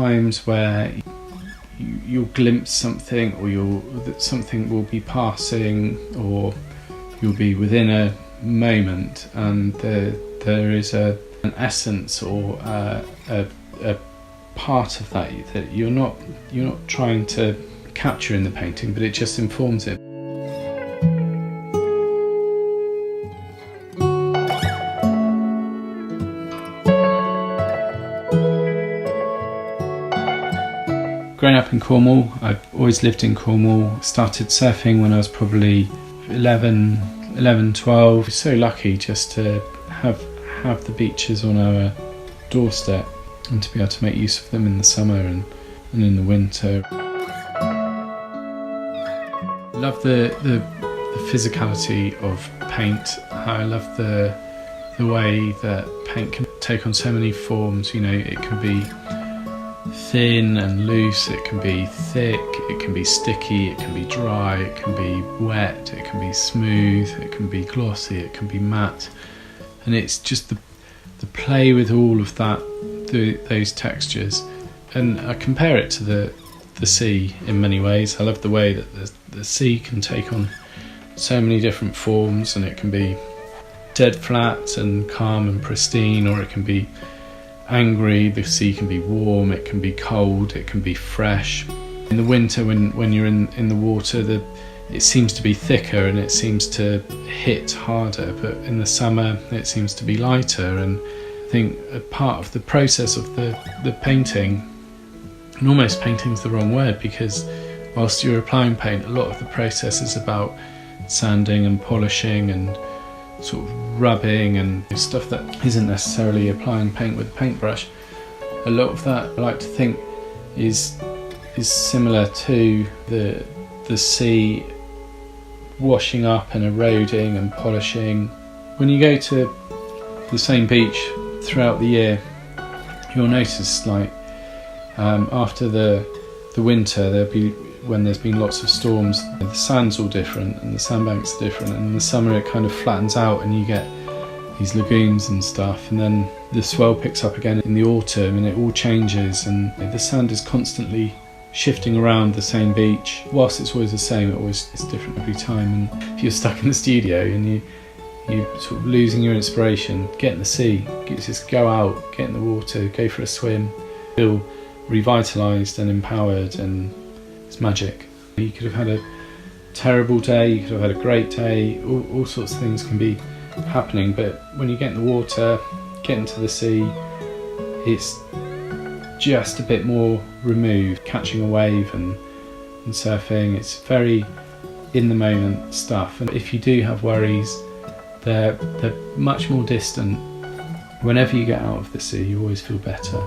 times where you'll glimpse something, or something will be passing, or you'll be within a moment, and there is an essence or a part of that you're not trying to capture in the painting, but it just informs it. Growing up in Cornwall, I've always lived in Cornwall. Started surfing when I was probably 11, 12. So lucky just to have the beaches on our doorstep and to be able to make use of them in the summer and in the winter. I love the physicality of paint. I love the way that paint can take on so many forms. You know, it can be thin and loose, it can be thick, it can be sticky, it can be dry, it can be wet, it can be smooth, it can be glossy, it can be matte, and it's just the play with all of those textures. And I compare it to the sea in many ways. I love the way that the sea can take on so many different forms, and it can be dead flat and calm and pristine, or it can be angry. The sea can be warm, it can be cold, it can be fresh. In the winter, when you're in the water, it seems to be thicker and it seems to hit harder, but in the summer it seems to be lighter. And I think a part of the process of the painting, and almost painting's the wrong word, because whilst you're applying paint, a lot of the process is about sanding and polishing and sort of rubbing and stuff that isn't necessarily applying paint with a paintbrush. A lot of that, I like to think, is similar to the sea washing up and eroding and polishing. When you go to the same beach throughout the year, you'll notice, like, after the winter, there'll be, when there's been lots of storms, the sand's all different and the sandbanks are different, and in the summer it kind of flattens out and you get these lagoons and stuff, and then the swell picks up again in the autumn and it all changes, and the sand is constantly shifting around the same beach. Whilst it's always the same, it's different every time. And if you're stuck in the studio and you're sort of losing your inspiration, get in the sea, just go out, get in the water, go for a swim, feel revitalised and empowered, and it's magic. You could have had a terrible day, you could have had a great day, all sorts of things can be happening, but when you get in the water, get into the sea, it's just a bit more removed. Catching a wave and surfing, it's very in the moment stuff, and if you do have worries, they're much more distant. Whenever you get out of the sea, you always feel better.